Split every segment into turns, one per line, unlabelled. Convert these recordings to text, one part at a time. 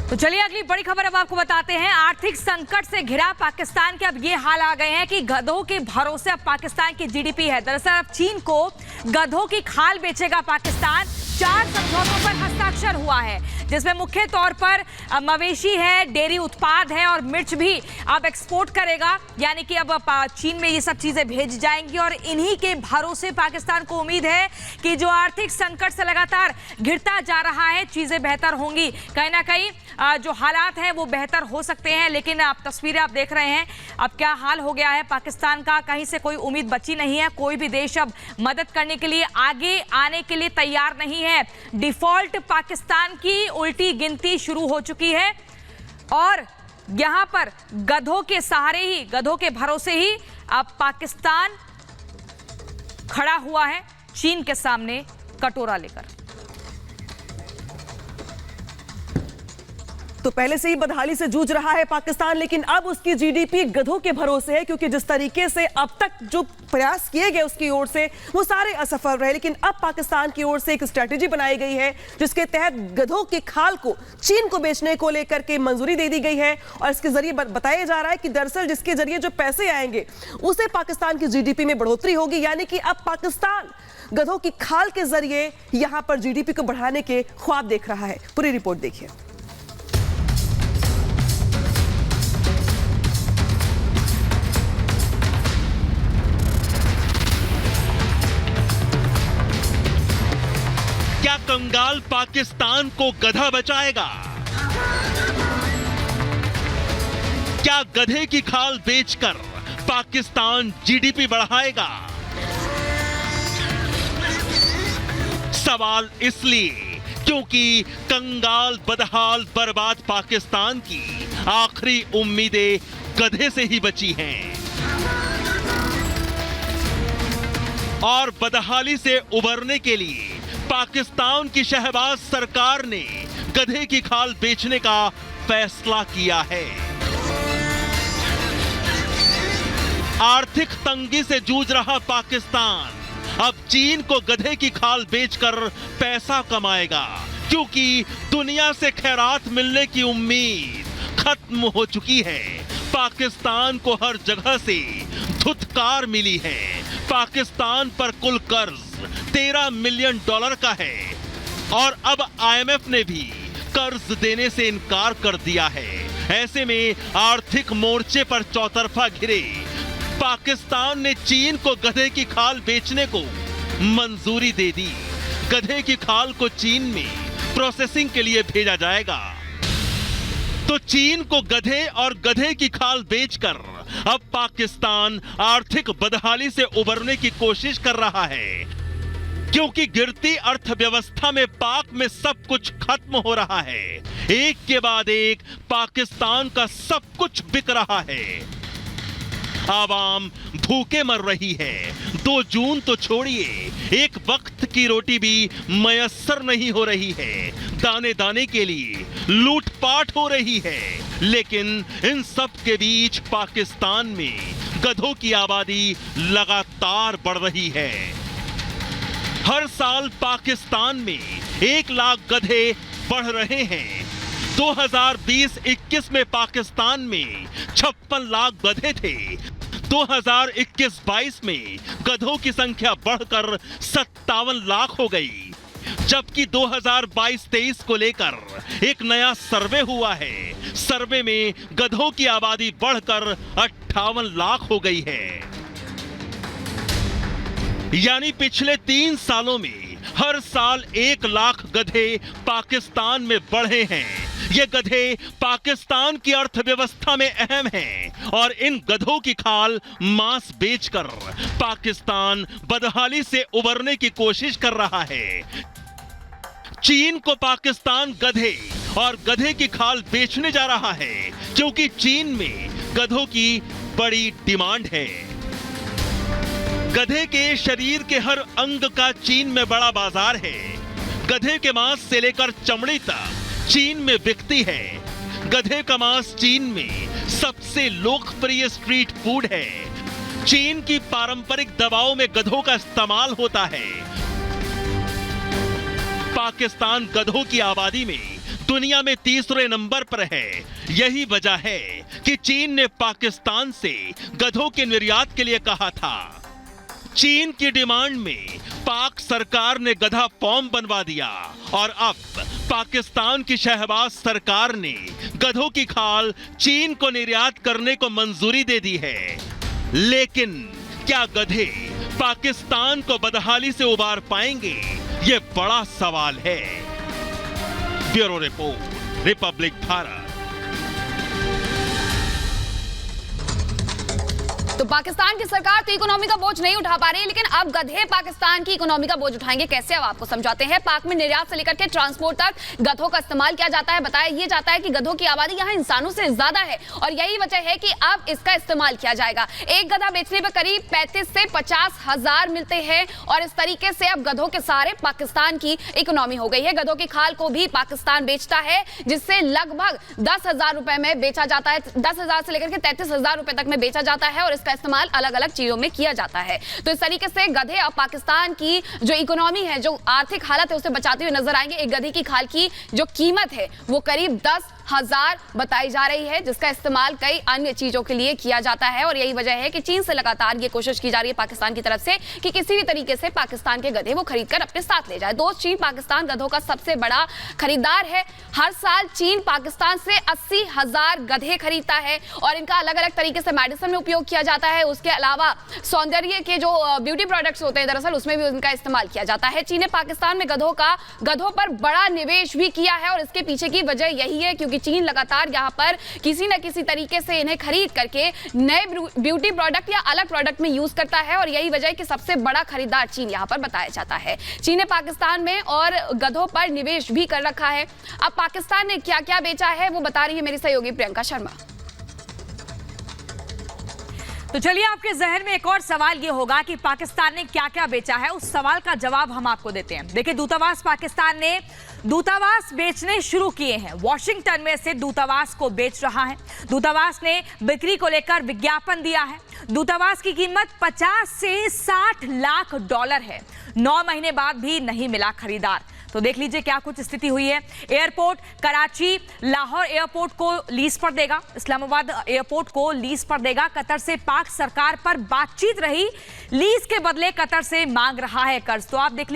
तो चलिए अगली बड़ी खबर अब आपको बताते हैं। आर्थिक संकट से घिरा पाकिस्तान के अब ये हाल आ गए हैं कि गधों के भरोसे अब पाकिस्तान की जीडीपी है। दरअसल अब चीन को गधों की खाल बेचेगा पाकिस्तान। 4 समझौतों पर हस्ताक्षर हुआ है, जिसमें मुख्य तौर पर मवेशी है, डेयरी उत्पाद है और मिर्च भी अब एक्सपोर्ट करेगा। यानी कि अब चीन में ये सब चीजें भेज जाएंगी और इन्हीं के भरोसे पाकिस्तान को उम्मीद है कि जो आर्थिक संकट से लगातार घिरता जा रहा है, चीजें बेहतर होंगी। कहीं ना कहीं जो हालात हैं वो बेहतर हो सकते हैं, लेकिन आप तस्वीरें आप देख रहे हैं अब क्या हाल हो गया है पाकिस्तान का। कहीं से कोई उम्मीद बची नहीं है। कोई भी देश अब मदद करने के लिए आगे आने के लिए तैयार नहीं है। डिफॉल्ट पाकिस्तान की उल्टी गिनती शुरू हो चुकी है और यहां पर गधों के सहारे ही, गधों के भरोसे ही अब पाकिस्तान खड़ा हुआ है चीन के सामने कटोरा लेकर।
तो पहले से ही बदहाली से जूझ रहा है पाकिस्तान, लेकिन अब उसकी जीडीपी गधों के भरोसे है, क्योंकि जिस तरीके से अब तक जो प्रयास किए गए उसकी ओर से वो सारे असफल रहे। लेकिन अब पाकिस्तान की ओर से एक स्ट्रेटेजी बनाई गई है जिसके तहत गधों के खाल को चीन को बेचने को लेकर के मंजूरी दे दी गई है और इसके जरिए बताया जा रहा है कि दरअसल जिसके जरिए जो पैसे आएंगे उससे पाकिस्तान की जीडीपी में बढ़ोतरी होगी। यानी कि अब पाकिस्तान गधों की खाल के जरिए यहां पर जीडीपी को बढ़ाने के ख्वाब देख रहा है। पूरी रिपोर्ट देखिए।
क्या कंगाल पाकिस्तान को गधा बचाएगा? क्या गधे की खाल बेचकर पाकिस्तान जीडीपी बढ़ाएगा? सवाल इसलिए क्योंकि कंगाल, बदहाल, बर्बाद पाकिस्तान की आखिरी उम्मीदें गधे से ही बची हैं और बदहाली से उबरने के लिए पाकिस्तान की शहबाज सरकार ने गधे की खाल बेचने का फैसला किया है। आर्थिक तंगी से जूझ रहा पाकिस्तान अब चीन को गधे की खाल बेचकर पैसा कमाएगा, क्योंकि दुनिया से खैरात मिलने की उम्मीद खत्म हो चुकी है। पाकिस्तान को हर जगह से धुतकार मिली है। पाकिस्तान पर कुल कर्ज $13 मिलियन का है और अब आईएमएफ ने भी कर्ज देने से इनकार कर दिया है। ऐसे में आर्थिक मोर्चे पर चौतरफा घिरे पाकिस्तान ने चीन को गधे की खाल बेचने को मंजूरी दे दी। गधे की खाल को चीन में प्रोसेसिंग के लिए भेजा जाएगा। तो चीन को गधे और गधे की खाल बेचकर अब पाकिस्तान आर्थिक बदहाली से उबरने की कोशिश कर रहा है, क्योंकि गिरती अर्थव्यवस्था में पाक में सब कुछ खत्म हो रहा है। एक के बाद एक पाकिस्तान का सब कुछ बिक रहा है। आवाम भूखे मर रही है। 2 जून तो छोड़िए, एक वक्त की रोटी भी मयस्सर नहीं हो रही है। दाने दाने के लिए लूटपाट हो रही है। लेकिन इन सब के बीच पाकिस्तान में गधों की आबादी लगातार बढ़ रही है। हर साल पाकिस्तान में 1 लाख गधे बढ़ रहे हैं। 2020-21 में पाकिस्तान में 56 लाख गधे थे। 2021-22 में गधों की संख्या बढ़कर 57 लाख हो गई, जबकि 2022-23 को लेकर एक नया सर्वे हुआ है। सर्वे में गधों की आबादी बढ़कर 58 लाख हो गई है। यानी पिछले 3 सालों में हर साल 1 लाख गधे पाकिस्तान में बढ़े हैं। ये गधे पाकिस्तान की अर्थव्यवस्था में अहम हैं और इन गधों की खाल मांस बेचकर पाकिस्तान बदहाली से उबरने की कोशिश कर रहा है। चीन को पाकिस्तान गधे और गधे की खाल बेचने जा रहा है, क्योंकि चीन में गधों की बड़ी डिमांड है। गधे के शरीर के हर अंग का चीन में बड़ा बाजार है। गधे के मांस से लेकर चमड़ी तक चीन में बिकती है। गधे का मांस चीन में सबसे लोकप्रिय स्ट्रीट फूड है। चीन की पारंपरिक दवाओं में गधों का इस्तेमाल होता है। पाकिस्तान गधों की आबादी में दुनिया में तीसरे नंबर पर है। यही वजह है कि चीन ने पाकिस्तान से गधों के निर्यात के लिए कहा था। चीन की डिमांड में पाक सरकार ने गधा फॉर्म बनवा दिया और अब पाकिस्तान की शहबाज सरकार ने गधों की खाल चीन को निर्यात करने को मंजूरी दे दी है। लेकिन क्या गधे पाकिस्तान को बदहाली से उबार पाएंगे? ये बड़ा सवाल है। Bureau report, Republic Bharat.
तो पाकिस्तान की सरकार तो इकोनॉमी का बोझ नहीं उठा पा रही है, लेकिन अब गधे पाकिस्तान की इकोनॉमी का बोझ उठाएंगे कैसे, अब आपको समझाते हैं। पाक में निर्यात से लेकर के ट्रांसपोर्ट तक गधों का इस्तेमाल किया जाता है। बताया ये जाता है कि गधों की आबादी यहाँ इंसानों से ज्यादा है और यही वजह है कि अब इसका इस्तेमाल किया जाएगा। एक गधा बेचने पर करीब 35 से 50 हजार मिलते हैं और इस तरीके से अब गधों के सहारे पाकिस्तान की इकोनॉमी हो गई है। गधों की खाल को भी पाकिस्तान बेचता है, जिससे लगभग 10,000 रुपए में बेचा जाता है। 10,000 से लेकर के 33,000 रुपए तक में बेचा जाता है और इसका इस्तेमाल अलग अलग चीजों में किया जाता है। तो इस तरीके से गधे अब पाकिस्तान की जो इकोनॉमी है, जो आर्थिक हालत है, उसे बचाते हुए नजर आएंगे। एक गधे की खाल की जो कीमत है वो करीब 10,000 बताई जा रही है, जिसका इस्तेमाल कई अन्य चीजों के लिए किया जाता है। और यही वजह है कि चीन से लगातार ये कोशिश की जा रही है पाकिस्तान की तरफ से कि किसी भी तरीके से पाकिस्तान के गधे वो खरीदकर अपने साथ ले जाए। दोस्त, चीन पाकिस्तान गधों का सबसे बड़ा खरीदार है। हर साल चीन पाकिस्तान से 80,000 गधे खरीदता है और इनका अलग अलग तरीके से मेडिसिन में उपयोग किया जाता है। उसके अलावा सौंदर्य के जो ब्यूटी प्रोडक्ट्स होते हैं, दरअसल उसमें भी उनका इस्तेमाल किया जाता है। चीन ने पाकिस्तान में गधों पर बड़ा निवेश भी किया है और इसके पीछे की वजह यही है क्योंकि चीन लगातार यहां पर किसी न किसी तरीके से इन्हें खरीद करके नए ब्यूटी प्रोडक्ट या अलग प्रोडक्ट में यूज करता है और यही वजह है कि सबसे बड़ा खरीदार चीन यहां पर बताया जाता है। चीन ने पाकिस्तान में और गधों पर निवेश भी कर रखा है। अब पाकिस्तान ने क्या क्या बेचा है वो बता रही है मेरी सहयोगी प्रियंका शर्मा।
तो चलिए, आपके जहन में एक और सवाल ये होगा कि पाकिस्तान ने क्या क्या बेचा है। उस सवाल का जवाब हम आपको देते हैं। देखिए, दूतावास पाकिस्तान ने दूतावास बेचने शुरू किए हैं। वॉशिंगटन में से दूतावास को बेच रहा है। दूतावास ने बिक्री को लेकर विज्ञापन दिया है। दूतावास की कीमत 50 से 60 लाख डॉलर है। 9 महीने बाद भी नहीं मिला खरीदार। तो देख लीजिए क्या कुछ स्थिति हुई है। एयरपोर्ट कराची लाहौर एयरपोर्ट को लीज पर देगा, इस्लामाबाद एयरपोर्ट को लीज पर देगा। कतर से पाक सरकार पर बातचीत रही, लीज के बदले कतर से मांग रहा है कर्ज। तो आप देख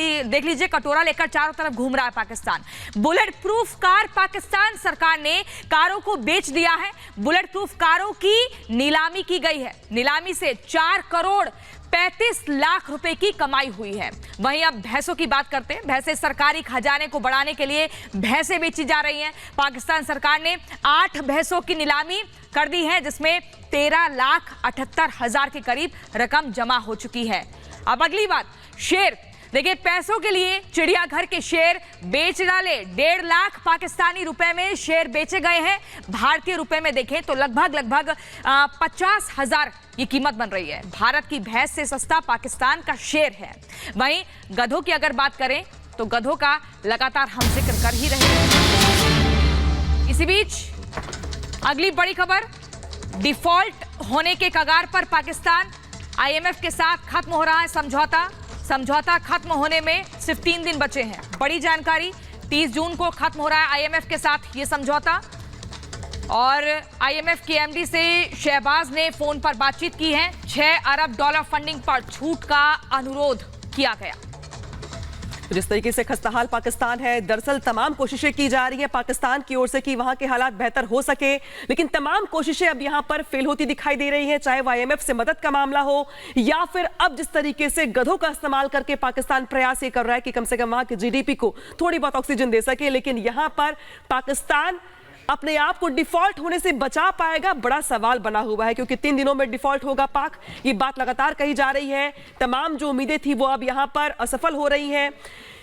लीजिए कटोरा लेकर चारों तरफ घूम रहा है Pakistan. Bullet proof car Pakistan सरकार ने कारों को बेच दिया है। बुलेट प्रूफ कारों की नीलामी की गई है। नीलामी से 4 करोड़ 35 लाख रुपए की कमाई हुई है। वहीं अब भैंसों की बात करते हैं। भैंसें सरकारी खजाने को बढ़ाने के लिए भैंसें बेची जा रही हैं। पाकिस्तान सरकार ने 8 भैंसों की नीलामी कर दी है, जिसमें 13,78,000 के करीब रकम जमा हो चुकी है। अब अगली बात, शेर। देखिए, पैसों के लिए चिड़ियाघर के शेर बेच डाले। 1.5 लाख पाकिस्तानी रुपए में शेर बेचे गए हैं। भारतीय रुपए में देखें तो लगभग 50,000 ये कीमत बन रही है। भारत की भैंस से सस्ता पाकिस्तान का शेर है। वहीं गधों की अगर बात करें तो गधों का लगातार हम जिक्र कर ही रहे हैं। इसी बीच अगली बड़ी खबर, डिफॉल्ट होने के कगार पर पाकिस्तान। IMF के साथ खत्म हो रहा है समझौता खत्म होने में सिर्फ 3 दिन बचे हैं। बड़ी जानकारी, 30 जून को खत्म हो रहा है IMF के साथ ये समझौता। और IMF के MD से शहबाज ने फोन पर बातचीत की है। 6 अरब डॉलर फंडिंग पर छूट का अनुरोध किया गया।
जिस तरीके से खस्ताहाल पाकिस्तान है, दरअसल तमाम कोशिशें की जा रही हैं पाकिस्तान की ओर से कि वहां के हालात बेहतर हो सके, लेकिन तमाम कोशिशें अब यहां पर फेल होती दिखाई दे रही हैं। चाहे वो IMF से मदद का मामला हो या फिर अब जिस तरीके से गधों का इस्तेमाल करके पाकिस्तान प्रयास ये कर रहा है कि कम से कम वहां के GDP को थोड़ी बहुत ऑक्सीजन दे सके, लेकिन यहां पर पाकिस्तान अपने आप को डिफॉल्ट होने से बचा पाएगा, बड़ा सवाल बना हुआ है। क्योंकि 3 दिनों में डिफॉल्ट होगा पाक, ये बात लगातार कही जा रही है। तमाम जो उम्मीदें थी वो अब यहां पर असफल हो रही हैं।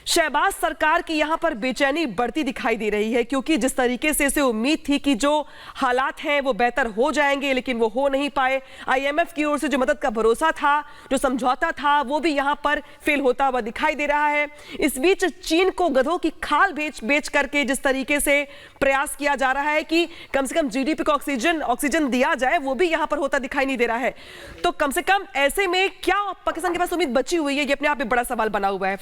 शहबाज सरकार की यहां पर बेचैनी बढ़ती दिखाई दे रही है, क्योंकि जिस तरीके से इसे उम्मीद थी कि जो हालात हैं वो बेहतर हो जाएंगे, लेकिन वो हो नहीं पाए। IMF की ओर से जो मदद का भरोसा था, जो समझौता था, वो भी यहां पर फेल होता हुआ दिखाई दे रहा है। इस बीच चीन को गधों की खाल बेच करके जिस तरीके से प्रयास किया जा रहा है कि कम से कम GDP को ऑक्सीजन दिया जाए, वो भी यहां पर होता दिखाई नहीं दे रहा है। तो कम से कम ऐसे में क्या पाकिस्तान के पास उम्मीद बची हुई है, ये अपने आप में बड़ा सवाल बना हुआ है।